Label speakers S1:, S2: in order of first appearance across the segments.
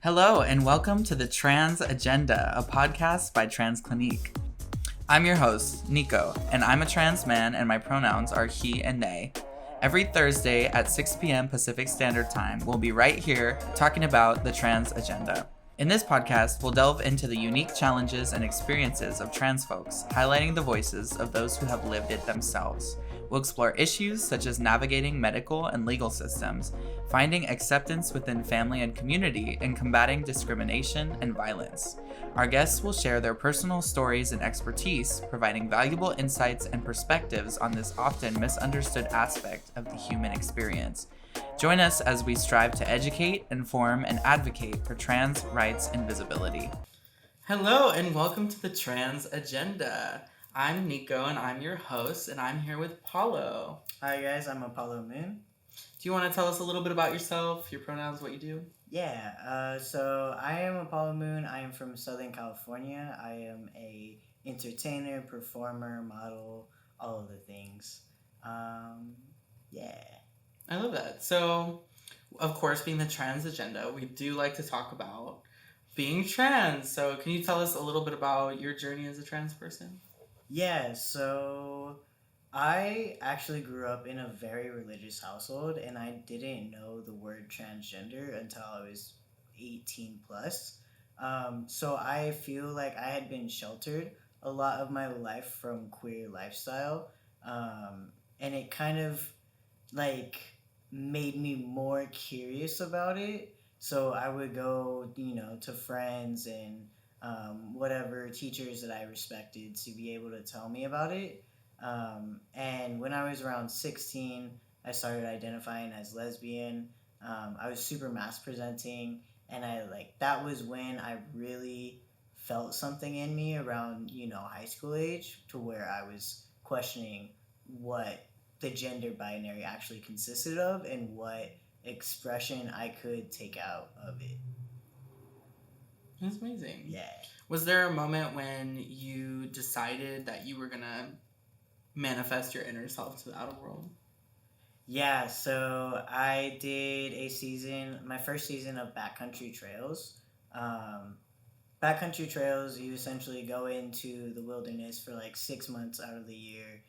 S1: Hello, and welcome to the Trans Agenda, a podcast by Trans Clinique. I'm your host, Nico, and I'm a trans man, and my pronouns are he and they. Every Thursday at 6 p.m. Pacific Standard Time, we'll be right here talking about the Trans Agenda. In this podcast, we'll delve into the unique challenges and experiences of trans folks, highlighting the voices of those who have lived it themselves. We'll explore issues such as navigating medical and legal systems, finding acceptance within family and community, and combating discrimination and violence. Our guests will share their personal stories and expertise, providing valuable insights and perspectives on this often misunderstood aspect of the human experience. Join us as we strive to educate, inform, and advocate for trans rights and visibility. Hello, and welcome to the Trans Agenda. I'm Nico, and I'm your host, and I'm here with Paulo.
S2: Hi guys, I'm Apollo Moon.
S1: Do you want to tell us a little bit about yourself, your pronouns, what you do?
S2: Yeah, so I am Apollo Moon. I am from Southern California. I am a entertainer, performer, model, all of the things. Yeah.
S1: I love that. So, of course, being the Trans Agenda, we do like to talk about being trans. So, can you tell us a little bit about your journey as a trans person?
S2: Yeah, so I actually grew up in a very religious household, and I didn't know the word transgender until I was 18 plus. So I feel like I had been sheltered a lot of my life from queer lifestyle, and it kind of like made me more curious about it. So I would go, to friends and whatever teachers that I respected to be able to tell me about it. And when I was around 16, I started identifying as lesbian. I was super mask presenting, and that was when I really felt something in me around, high school age, to where I was questioning what the gender binary actually consisted of and what expression I could take out of it.
S1: That's amazing.
S2: Yeah.
S1: Was there a moment when you decided that you were going to manifest your inner self to the outer world?
S2: Yeah, so I did my first season of Backcountry Trails. Backcountry Trails, you essentially go into the wilderness for like 6 months out of the year.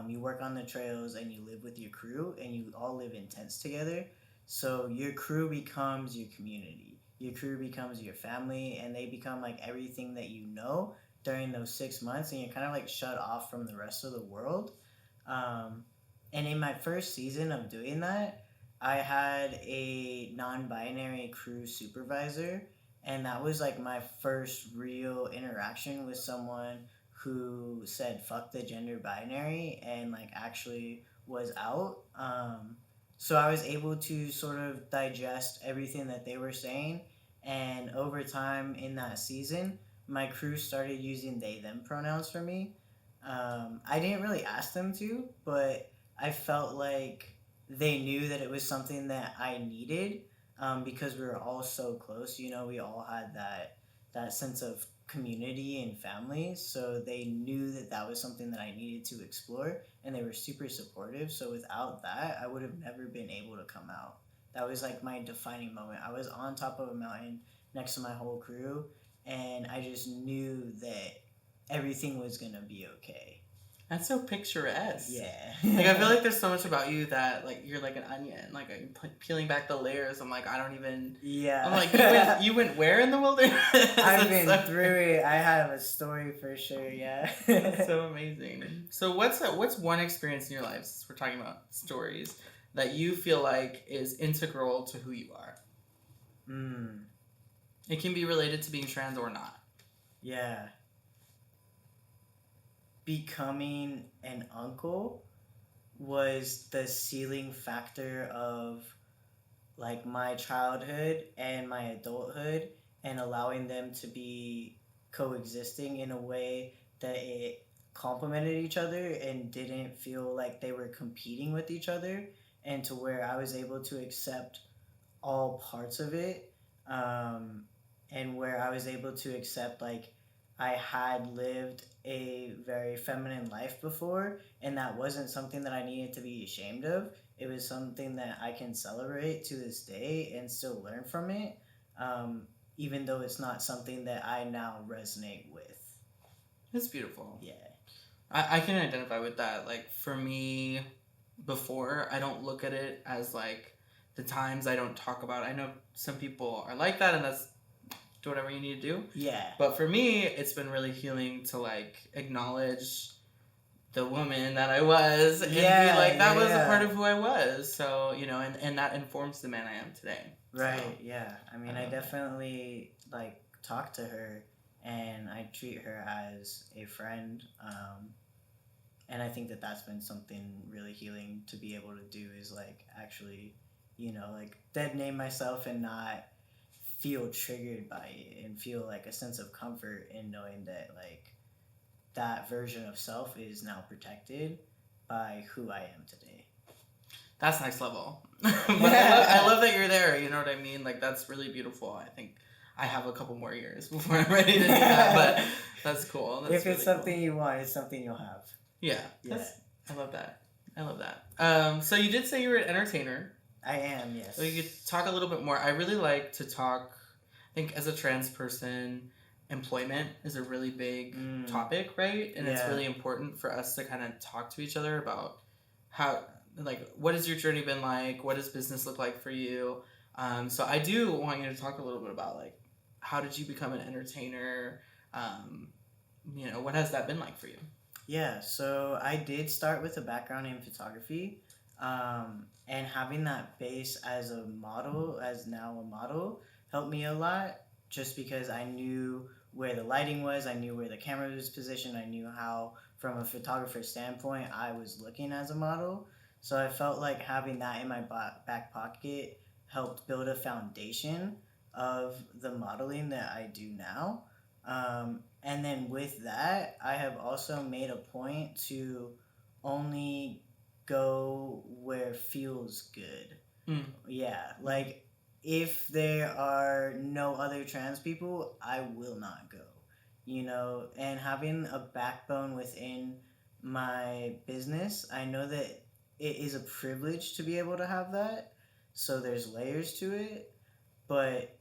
S2: You work on the trails and you live with your crew, and you all live in tents together. So your crew becomes your community. Your crew becomes your family, and they become like everything that you know during those 6 months, and you're kind of like shut off from the rest of the world. And in my first season of doing that, I had a non-binary crew supervisor, and that was like my first real interaction with someone who said fuck the gender binary and like actually was out. So I was able to sort of digest everything that they were saying, and over time in that season, my crew started using they them pronouns for me. I didn't really ask them to, but I felt like they knew that it was something that I needed, because we were all so close. We all had that sense of community and family, so they knew that that was something that I needed to explore, and they were super supportive. So without that, I would have never been able to come out. That was like my defining moment. I was on top of a mountain next to my whole crew, and I just knew that everything was gonna be okay.
S1: That's so picturesque.
S2: Yeah.
S1: Like, I feel like there's so much about you that, like, you're like an onion. Like, peeling back the layers. I'm like, I don't even...
S2: Yeah.
S1: I'm like, you went where in the wilderness?
S2: I've been through it. I have a story for sure, yeah.
S1: That's so amazing. So what's one experience in your life, since we're talking about stories, that you feel like is integral to who you are? It can be related to being trans or not.
S2: Yeah. Becoming an uncle was the sealing factor of like my childhood and my adulthood, and allowing them to be coexisting in a way that it complemented each other and didn't feel like they were competing with each other, and to where I was able to accept all parts of it, and where I was able to accept like I had lived a very feminine life before, and that wasn't something that I needed to be ashamed of. It was something that I can celebrate to this day and still learn from it. even though it's not something that I now resonate with.
S1: It's beautiful.
S2: Yeah.
S1: I can identify with that. Like, for me, before, I don't look at it as, like, the times I don't talk about it. I know some people are like that, and that's do whatever you need to do.
S2: Yeah.
S1: But for me, it's been really healing to, like, acknowledge the woman that I was and be like, that was a part of who I was. So, you know, and that informs the man I am today.
S2: Right,
S1: so,
S2: yeah. I mean, I definitely, like, talk to her, and I treat her as a friend. And I think that that's been something really healing to be able to do, is, like, actually, you know, like, dead name myself and not feel triggered by it, and feel, like, a sense of comfort in knowing that, like, that version of self is now protected by who I am today.
S1: That's next level. But I love that you're there, you know what I mean? Like, that's really beautiful. I think I have a couple more years before I'm ready to do that, but that's cool. That's
S2: if it's
S1: really
S2: something
S1: cool.
S2: you want, it's something you'll have.
S1: Yeah. I love that. So you did say you were an entertainer.
S2: I am, yes.
S1: So you could talk a little bit more. I really like to talk, I think as a trans person, employment is a really big topic, right? And it's really important for us to kind of talk to each other about how, like, what has your journey been like? What does business look like for you? So I do want you to talk a little bit about, like, how did you become an entertainer? You know, what has that been like for you?
S2: Yeah, so I did start with a background in photography, and having that base as a model, helped me a lot, just because I knew where the lighting was, I knew where the camera was positioned, I knew how, from a photographer standpoint, I was looking as a model. So I felt like having that in my back pocket helped build a foundation of the modeling that I do now. And then with that, I have also made a point to only go where feels good. Yeah, like, if there are no other trans people, I will not go. You know, and having a backbone within my business, I know that it is a privilege to be able to have that. So there's layers to it. But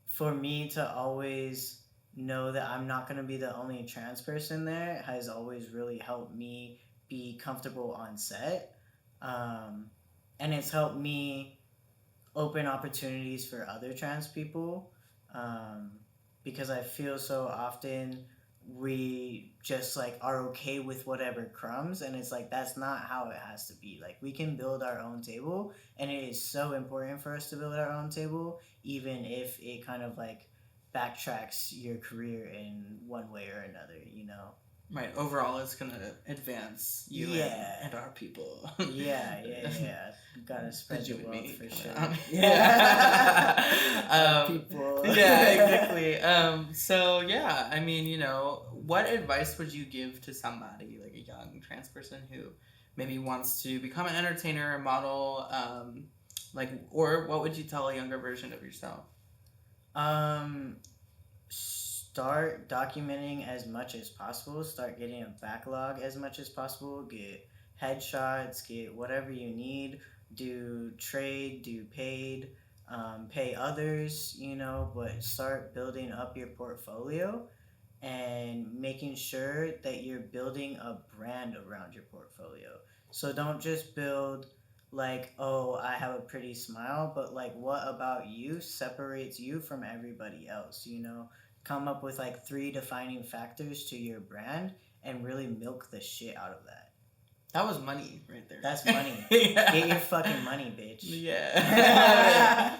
S2: for me to always know that I'm not going to be the only trans person there has always really helped me be comfortable on set. And it's helped me open opportunities for other trans people, because I feel so often we just, like, are okay with whatever crumbs, and it's like, that's not how it has to be. Like, we can build our own table, and it is so important for us to build our own table, even if it kind of, like, backtracks your career in one way or another, you know?
S1: Right. Overall, it's going to advance you and our people.
S2: Yeah. Gotta spread the wealth for sure.
S1: People. Yeah, exactly. So, yeah, I mean, you know, what advice would you give to somebody, like a young trans person who maybe wants to become an entertainer, a model, or what would you tell a younger version of yourself?
S2: Start documenting as much as possible. Start getting a backlog as much as possible. Get headshots, get whatever you need. Do trade, do paid, pay others, you know, but start building up your portfolio and making sure that you're building a brand around your portfolio. So don't just build, like, oh, I have a pretty smile, but, like, what about you separates you from everybody else, you know? Come up with, like, 3 defining factors to your brand and really milk the shit out of that.
S1: That was money right there.
S2: That's money. Yeah. Get your fucking money, bitch.
S1: Yeah.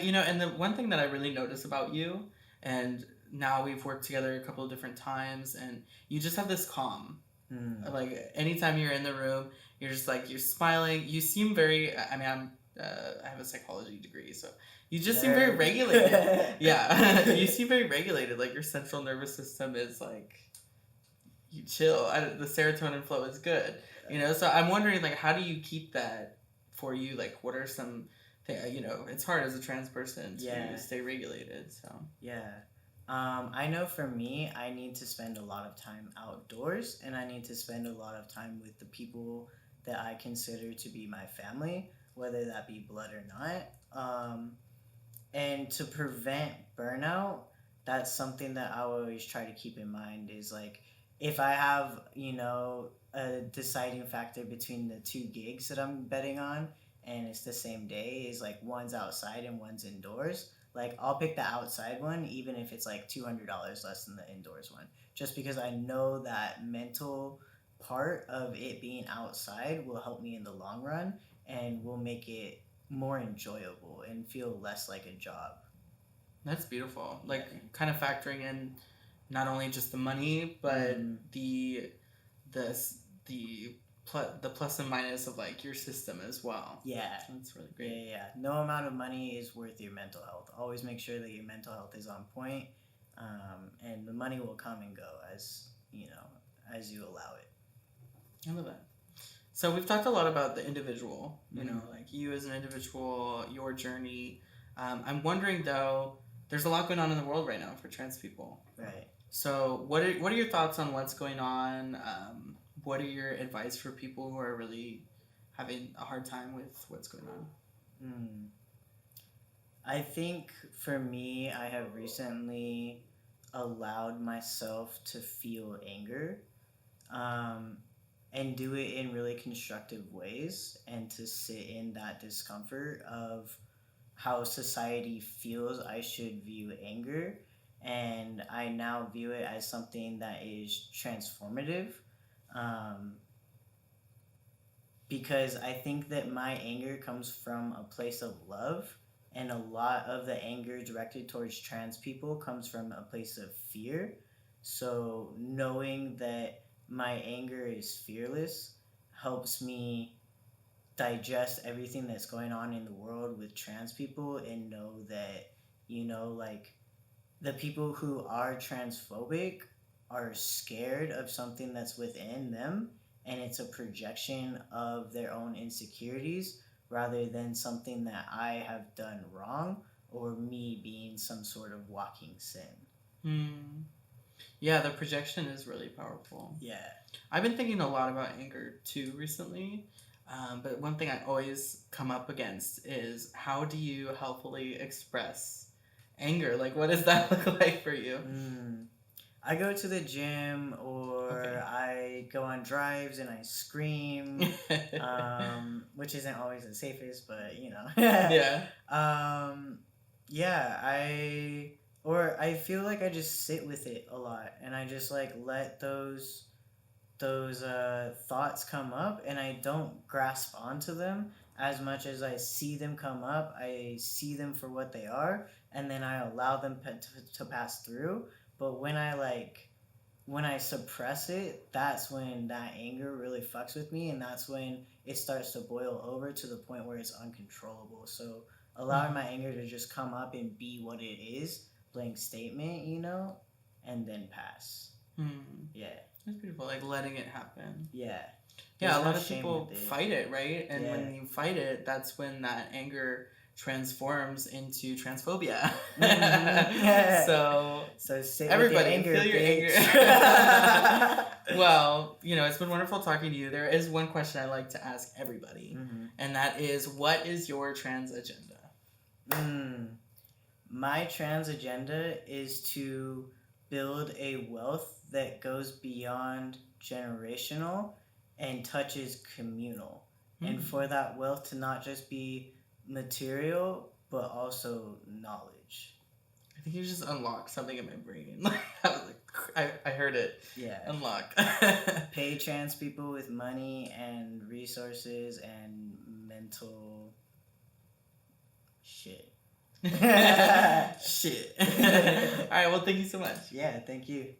S1: You know, and the one thing that I really notice about you, and now we've worked together a couple of different times, and you just have this calm. Like, anytime you're in the room, you're just, like, you're smiling. You seem very, I mean, I have a psychology degree, so you just seem very regulated. Yeah. You seem very regulated. Like, your central nervous system is, like, you chill. The serotonin flow is good. You know, so I'm wondering, like, how do you keep that for you? Like, what are some things, you know, it's hard as a trans person to stay regulated, so.
S2: Yeah. I know for me, I need to spend a lot of time outdoors, and I need to spend a lot of time with the people that I consider to be my family, whether that be blood or not. And to prevent burnout, that's something that I always try to keep in mind is like if I have, a deciding factor between the two gigs that I'm betting on and it's the same day, is like one's outside and one's indoors. Like I'll pick the outside one even if it's like $200 less than the indoors one, just because I know that mental part of it being outside will help me in the long run and will make it more enjoyable and feel less like a job.
S1: That's beautiful. Like kind of factoring in not only just the money, but the plus and minus of like your system as well.
S2: Yeah.
S1: That's really great.
S2: Yeah. No amount of money is worth your mental health. Always make sure that your mental health is on point, and the money will come and go as as you allow it.
S1: I love that. So we've talked a lot about the individual, like you as an individual, your journey. I'm wondering though, there's a lot going on in the world right now for trans people.
S2: Right.
S1: So what are your thoughts on what's going on? What are your advice for people who are really having a hard time with what's going on?
S2: I think for me, I have recently allowed myself to feel anger, and do it in really constructive ways, and to sit in that discomfort of how society feels I should view anger. And I now view it as something that is transformative, because I think that my anger comes from a place of love, and a lot of the anger directed towards trans people comes from a place of fear. So knowing that my anger is fearless helps me digest everything that's going on in the world with trans people, and know that, like, the people who are transphobic are scared of something that's within them, and it's a projection of their own insecurities rather than something that I have done wrong or me being some sort of walking sin.
S1: Yeah, the projection is really powerful.
S2: Yeah.
S1: I've been thinking a lot about anger too recently, but one thing I always come up against is how do you healthfully express anger? Like, what does that look like for you?
S2: I go to the gym, or I go on drives and I scream, which isn't always the safest, but
S1: Yeah.
S2: I feel like I just sit with it a lot, and I just like let those thoughts come up, and I don't grasp onto them as much as I see them come up. I see them for what they are, and then I allow them to pass through. But when I suppress it, that's when that anger really fucks with me, and that's when it starts to boil over to the point where it's uncontrollable. So allowing my anger to just come up and be what it is, blank statement, and then pass. Yeah.
S1: That's beautiful, like letting it happen.
S2: Yeah.
S1: Yeah, a lot of people fight it, right? And when you fight it, that's when that anger transforms into transphobia. So
S2: sit
S1: everybody,
S2: with your anger,
S1: feel your
S2: bitch.
S1: anger. Well, it's been wonderful talking to you. There is one question I like to ask everybody, and that is, what is your trans agenda?
S2: My trans agenda is to build a wealth that goes beyond generational and touches communal. And for that wealth to not just be material, but also knowledge.
S1: I think you just unlocked something in my brain. I heard it.
S2: Yeah.
S1: Unlock.
S2: Pay trans people with money and resources and mental shit.
S1: Shit. All right, well, thank you so much.
S2: Yeah, thank you.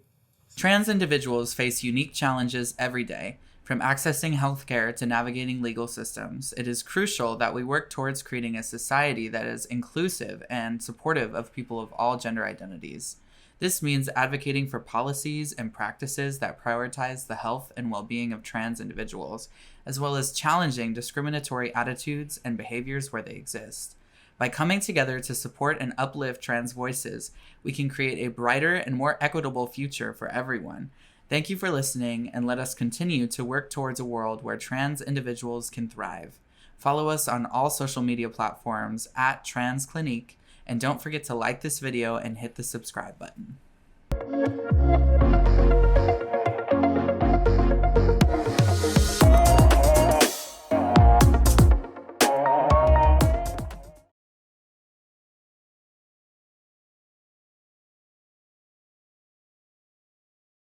S1: Trans individuals face unique challenges every day. From accessing healthcare to navigating legal systems, it is crucial that we work towards creating a society that is inclusive and supportive of people of all gender identities. This means advocating for policies and practices that prioritize the health and well-being of trans individuals, as well as challenging discriminatory attitudes and behaviors where they exist. By coming together to support and uplift trans voices, we can create a brighter and more equitable future for everyone. Thank you for listening, and let us continue to work towards a world where trans individuals can thrive. Follow us on all social media platforms @TransClinique And don't forget to like this video and hit the subscribe button.